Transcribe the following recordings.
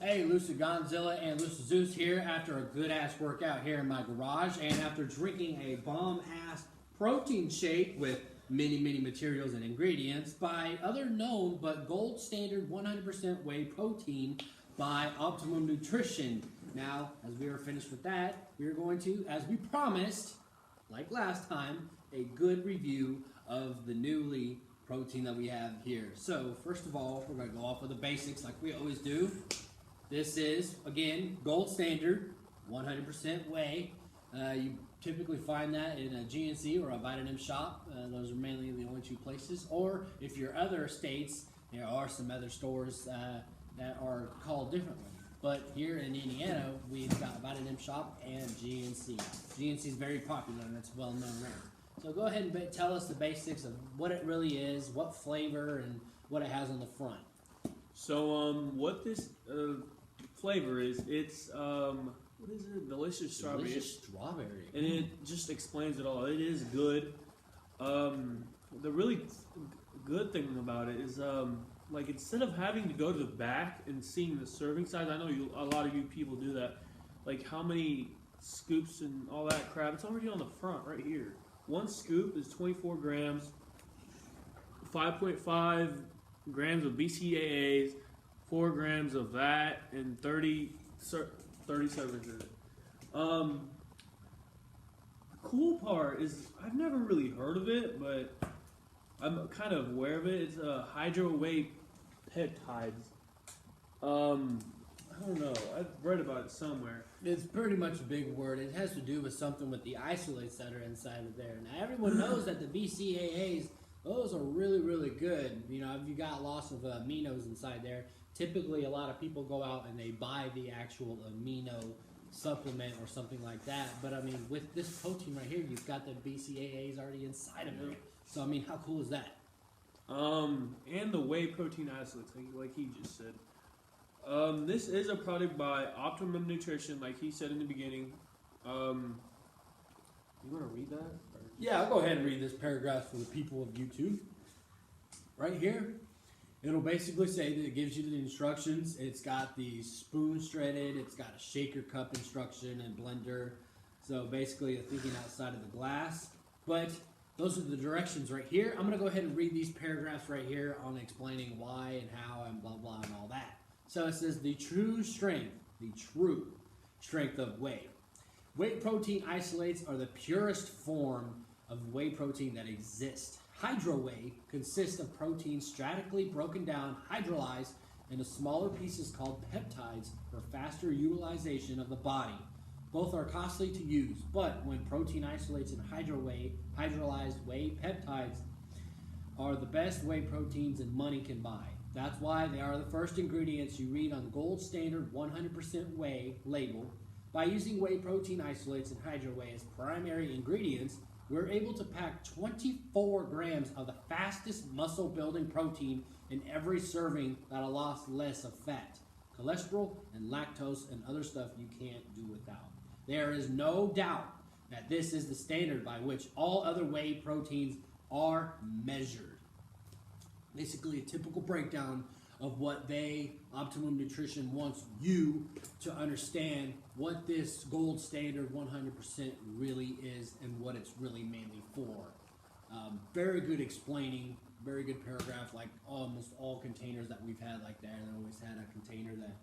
Hey, Lucid Gonzilla and Lucid Zeus here after a good-ass workout here in my garage and after drinking a bomb-ass protein shake with many materials and ingredients by other known but gold standard 100% whey protein by Optimum Nutrition. Now, as we are finished with that, we are going to, as we promised, like last time, a good review of the newly protein that we have here. So, first of all, we're going to go off with the basics like we always do. This is, again, gold standard, 100% whey. You typically find that in a GNC or a Vitamin shop. Those are mainly the only two places. Or if you're other states, there are some other stores that are called differently. But here in Indiana, we've got Vitamin shop and GNC. GNC is very popular and it's well known around. So go ahead and tell us the basics of what it really is, what flavor, and what it has on the front. So what this flavor is, it's what is it? Delicious strawberry. Delicious strawberry. And it just explains it all. It is good. The really good thing about it is like instead of having to go to the back and seeing the serving size, I know a lot of you people do that. Like how many scoops and all that crap, it's already on the front right here. One scoop is 24 grams, 5.5 grams of BCAAs, 4 grams of that, and 30 servings in it. The cool part is I've never really heard of it, but I'm kind of aware of it. It's HYDROWHEY Peptides. I don't know. I've read about it somewhere. It's pretty much a big word. It has to do with something with the isolates that are inside of there. Now, everyone knows that the BCAAs, those are really good. You know, if you got loss of aminos inside there, typically a lot of people go out and they buy the actual amino supplement or something like that. But I mean, with this protein right here, you've got the BCAAs already inside of it. So I mean, how cool is that? And the Whey Protein Isolates, like he just said. This is a product by Optimum Nutrition, like he said in the beginning. You want to read that? Or? Yeah, I'll go ahead and read this paragraph for the people of YouTube. Right here, it'll basically say that it gives you the instructions. It's got the spoon shredded, it's got a shaker cup instruction and blender. So basically, thinking outside of the glass. But those are the directions right here. I'm going to go ahead and read these paragraphs right here on explaining why and how and blah blah and all that. So it says the true strength of whey. Whey protein isolates are the purest form of whey protein that exists. HYDROWHEY consists of proteins strategically broken down, hydrolyzed into smaller pieces called peptides for faster utilization of the body. Both are costly to use, but when protein isolates and HYDROWHEY, hydrolyzed whey peptides, are the best whey proteins and money can buy. That's why they are the first ingredients you read on gold standard 100% whey label. By using whey protein isolates and HYDROWHEY as primary ingredients, we're able to pack 24 grams of the fastest muscle building protein in every serving that'll lost less of fat, cholesterol, and lactose and other stuff you can't do without. There is no doubt that this is the standard by which all other whey proteins are measured. Basically a typical breakdown of what Optimum Nutrition wants you to understand what this gold standard 100% really is and what it's really mainly for. Very good explaining, very good paragraph, like almost all containers that we've had like that. They always had a container that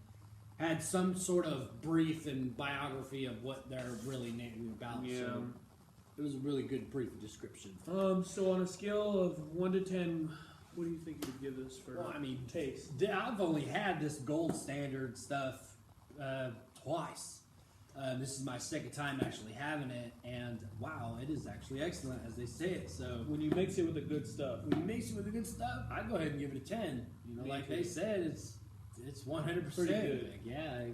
had some sort of brief and biography of what they're really naming about. Yeah. So it was a really good brief description. So on a scale of 1 to 10, what do you think you would give this for taste? I've only had this gold standard stuff twice. This is my second time actually having it, and wow, it is actually excellent as they say it. So when you mix it with the good stuff, I'd go ahead and give it a 10. You know, like they said, it's 100%. Pretty good. Yeah,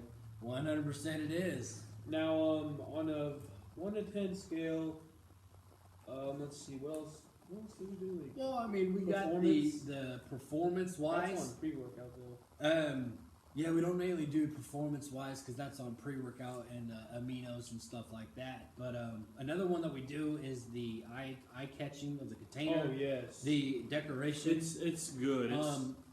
100% it is. Now, on a 1 to 10 scale, let's see, what else did we do? Well, I mean, we got the performance-wise. That's on pre-workout, though. Yeah, we don't mainly do performance-wise because that's on pre-workout and aminos and stuff like that. But another one that we do is the eye-catching of the container. Oh, yes. The decoration. It's good.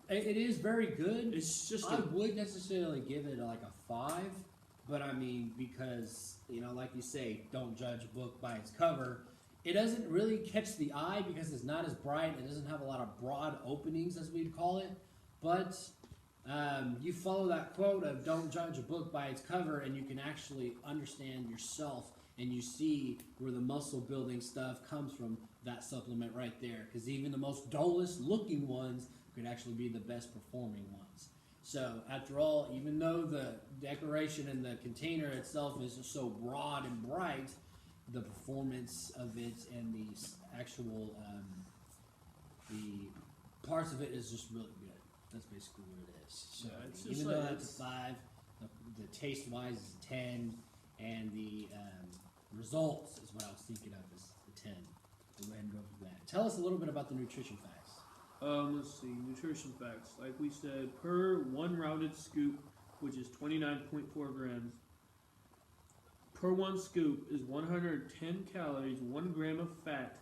It is very good. It's just I would necessarily give it like a 5, but I mean, because, you know, like you say, don't judge a book by its cover. It doesn't really catch the eye because it's not as bright. It doesn't have a lot of broad openings, as we'd call it. But you follow that quote of don't judge a book by its cover, and you can actually understand yourself, and you see where the muscle building stuff comes from that supplement right there. Because even the most dullest looking ones could actually be the best performing ones. So after all, even though the decoration and the container itself is so broad and bright, the performance of it and the actual the parts of it is just really good. That's basically what it is. So Yeah, it's even just though like that's a 5, the taste wise is a 10, and the results is what I was thinking of is the 10. We'll go ahead and go for that. Tell us a little bit about the nutrition facts. Let's see, nutrition facts. Like we said, per 1 rounded scoop, which is 29.4 grams, per 1 scoop is 110 calories, 1 gram of fat,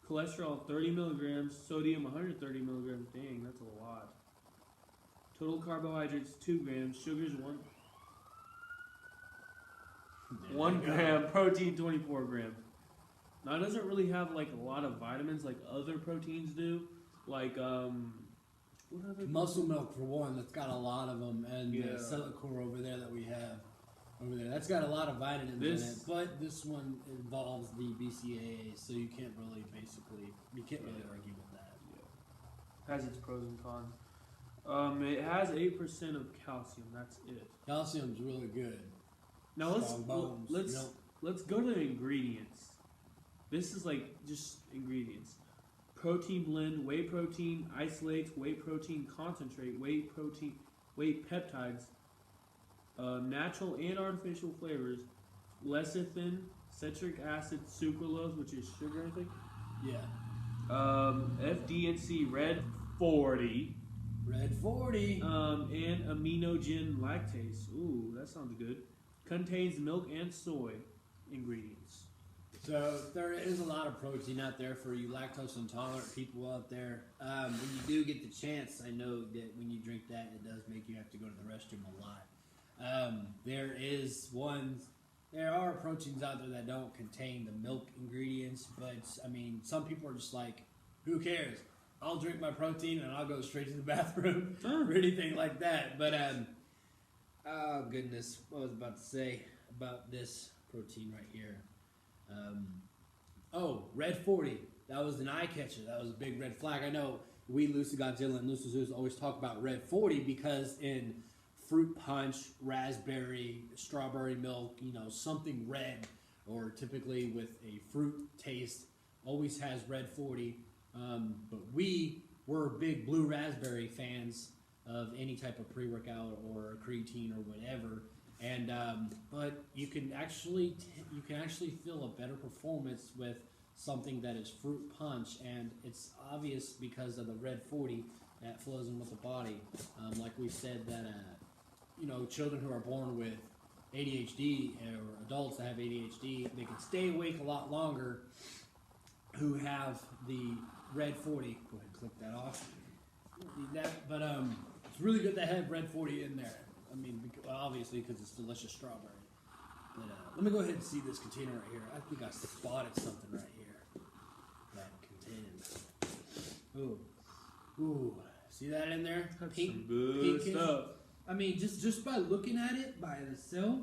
cholesterol 30 milligrams, sodium 130 milligrams. Dang, that's a lot. Total carbohydrates 2 grams, sugars 1 gram, protein 24 grams. Now it doesn't really have like a lot of vitamins like other proteins do. Like what other Muscle milk for one, that's got a lot of them, and Yeah. the Celicor over there that we have over there, that's got a lot of vitamins in it. But this one involves the BCAAs, so you can't really argue with that. has its pros and cons. It has 8% of calcium. That's it. Calcium's really good. Now Strong bones, let's go to the ingredients. This is like just ingredients. Protein blend, whey protein isolates, whey protein concentrate, whey peptides, natural and artificial flavors, lecithin, citric acid, sucralose, which is sugar, I think. Yeah. FDNC red 40. Red 40. And aminogen lactase. Ooh, that sounds good. Contains milk and soy ingredients. So there is a lot of protein out there for you lactose intolerant people out there. When you do get the chance, I know that when you drink that, it does make you have to go to the restroom a lot. There are proteins out there that don't contain the milk ingredients, but I mean, some people are just like, who cares? I'll drink my protein and I'll go straight to the bathroom or anything like that. But oh goodness, what was I about to say about this protein right here? Red 40. That was an eye catcher. That was a big red flag. I know we, Lucy Godzilla and Lucy Zeus, always talk about red 40 because in fruit punch, raspberry, strawberry milk, you know, something red, or typically with a fruit taste, always has red 40. But we're big blue raspberry fans of any type of pre-workout or creatine or whatever. And but you can actually feel a better performance with something that is fruit punch, and it's obvious because of the red 40 that flows in with the body. Like we said that you know, children who are born with ADHD or adults that have ADHD, they can stay awake a lot longer who have the red 40. Go ahead and click that off. You don't need that, but it's really good to have red 40 in there. I mean, obviously because it's delicious strawberry. But let me go ahead and see this container right here. I think I spotted something right here that contains. Ooh, see that in there? That's Pink, some good pinkish stuff. I mean, just by looking at it by itself,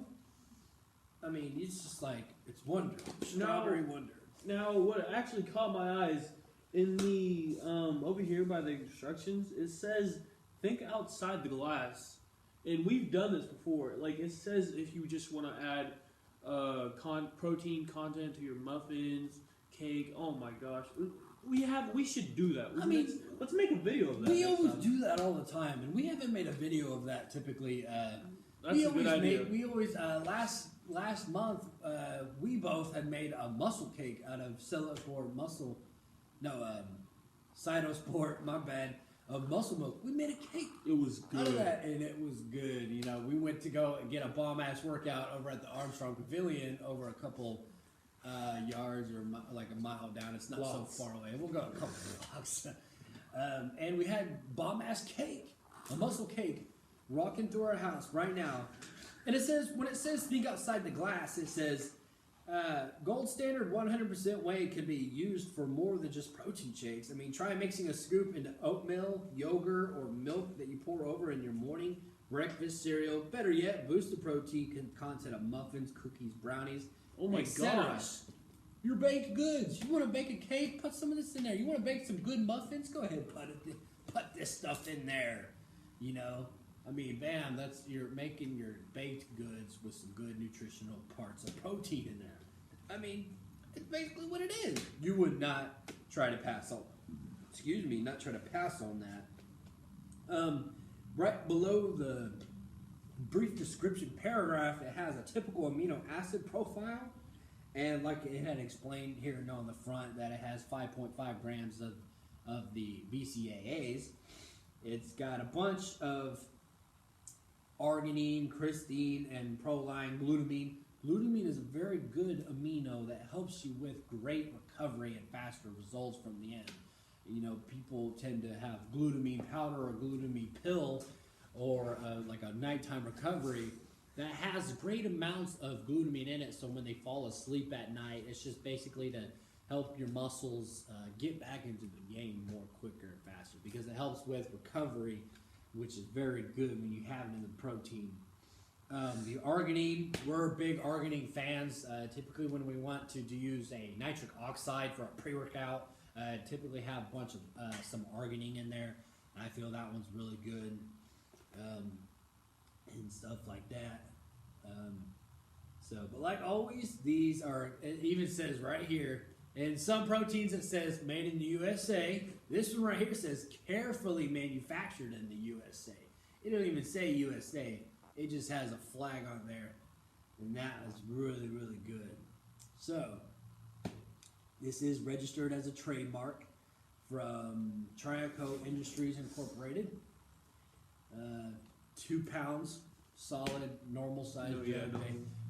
I mean, it's just like, it's wonder. Strawberry wonder. Now, what actually caught my eyes in the over here by the instructions, it says think outside the glass, and we've done this before. Like it says, if you just want to add protein content to your muffins, cake. Oh my gosh, we should do that. Let's make a video of that. We always do that all the time, and we haven't made a video of that typically. That's a good idea. We always last month we both had made a muscle cake out of Cytosport, my bad, of muscle milk. We made a cake. It was good. Out of that, and it was good. You know, we went to go and get a bomb ass workout over at the Armstrong Pavilion over a couple yards or like a mile down. It's not so far away. We'll go a couple blocks. And we had bomb-ass cake, a muscle cake, walking through our house right now. And it says, when it says think outside the glass, it says, gold standard 100% whey can be used for more than just protein shakes. I mean, try mixing a scoop into oatmeal, yogurt, or milk that you pour over in your morning breakfast cereal. Better yet, boost the protein content of muffins, cookies, brownies, Oh my etc. gosh. Your baked goods. You want to bake a cake? Put some of this in there. You want to bake some good muffins? Go ahead, put this stuff in there. You know, I mean, bam, you're making your baked goods with some good nutritional parts of protein in there. I mean, it's basically what it is. You would not try to pass on. Not try to pass on that. Right below the brief description paragraph, it has a typical amino acid profile. And like it had explained here on the front, that it has 5.5 grams of the BCAAs. It's got a bunch of arginine, cysteine, and proline, glutamine. Glutamine is a very good amino that helps you with great recovery and faster results from the end. You know, people tend to have glutamine powder or glutamine pill or like a nighttime recovery that has great amounts of glutamine in it, so when they fall asleep at night, it's just basically to help your muscles get back into the game more quicker and faster, because it helps with recovery, which is very good when you have it in the protein. The arginine, we're big arginine fans. Typically when we want to use a nitric oxide for a pre-workout, typically have a bunch of some arginine in there, and I feel that one's really good. And stuff like that. But like always, these are, it even says right here, in some proteins it says made in the USA. This one right here says carefully manufactured in the USA. It don't even say USA. It just has a flag on there. And that is really, really good. So, this is registered as a trademark from Triaco Industries Incorporated. 2 pounds, solid, normal size jug.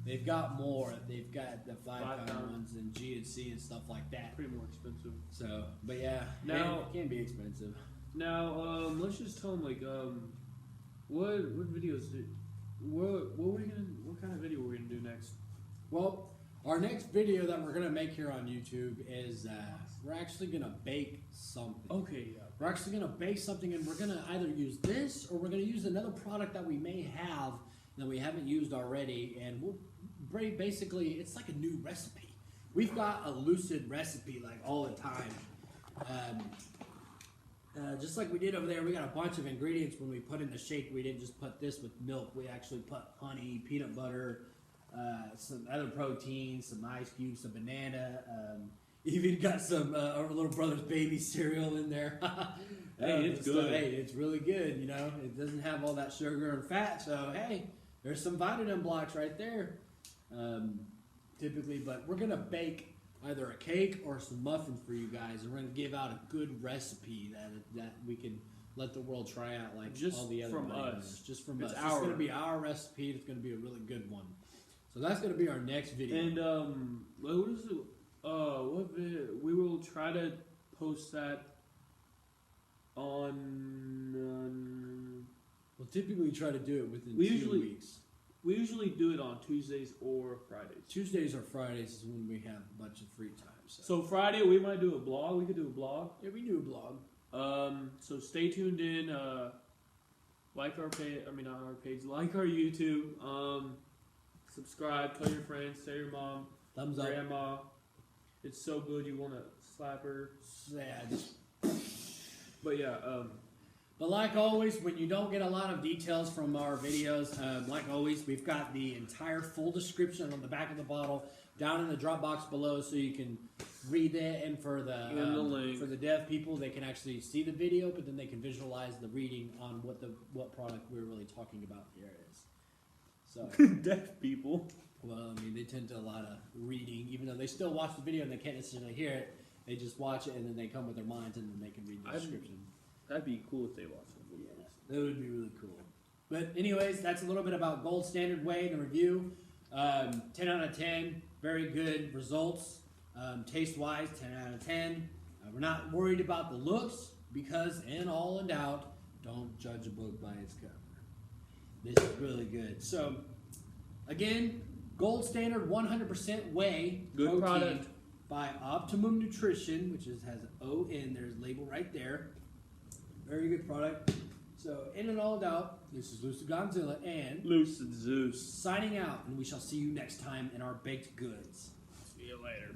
They've got more. They've got the 5-pound ones and GNC and stuff like that. Pretty more expensive. So, but yeah, now it can be expensive. Now, let's just tell them, like, what videos what kind of video we're gonna do next? Well, our next video that we're gonna make here on YouTube is we're actually gonna bake something. Okay, yeah. We're actually gonna bake something, and we're gonna either use this or we're gonna use another product that we may have that we haven't used already, and we'll basically, it's like a new recipe. We've got a lucid recipe like all the time. Just like we did over there, we got a bunch of ingredients when we put in the shake. We didn't just put this with milk. We actually put honey, peanut butter, some other proteins, some ice cubes, some banana. Even got some our little brother's baby cereal in there. Hey, it's good. Hey, it's really good. You know, it doesn't have all that sugar and fat. So hey, there's some vitamin blocks right there. Typically, but we're gonna bake either a cake or some muffins for you guys, and we're gonna give out a good recipe that we can let the world try out, like just all the other from us. us. Just from us. It's It's gonna be our recipe. It's gonna be a really good one. So that's gonna be our next video. And what is it? What video? We will try to post that on. We'll typically try to do it within 2 weeks. We usually do it on Tuesdays or Fridays. Tuesdays or Fridays is when we have a bunch of free time. So Friday we might do a blog. We could do a blog. Yeah, we do a blog. So stay tuned in. Like our page. I mean, not our page. Like our YouTube. Subscribe. Tell your friends. Tell your mom. Thumbs up. Grandma. It's so good. You want to slap her. Yeah. But yeah. But like always, when you don't get a lot of details from our videos, like always, we've got the entire full description on the back of the bottle down in the drop box below, so you can read it. And for the link. for the deaf people, they can actually see the video, but then they can visualize the reading on what product we're really talking about here is. So deaf people. Well, I mean, they tend to a lot of reading, even though they still watch the video and they can't necessarily hear it. They just watch it and then they come with their minds and then they can read the description. That'd be cool if they watched it. Yeah, that would be really cool. But anyways, that's a little bit about Gold Standard Whey and the review. 10 out of 10, very good results. Taste-wise, 10 out of 10. We're not worried about the looks. because in all in doubt, don't judge a book by its cover. This is really good. So, again, gold standard 100% whey Good protein product. by Optimum Nutrition, which has an O in there's a label right there. Very good product. So, in and all doubt, this is Lucid Godzilla and Lucid Zeus. signing out, and we shall see you next time in our baked goods. See you later.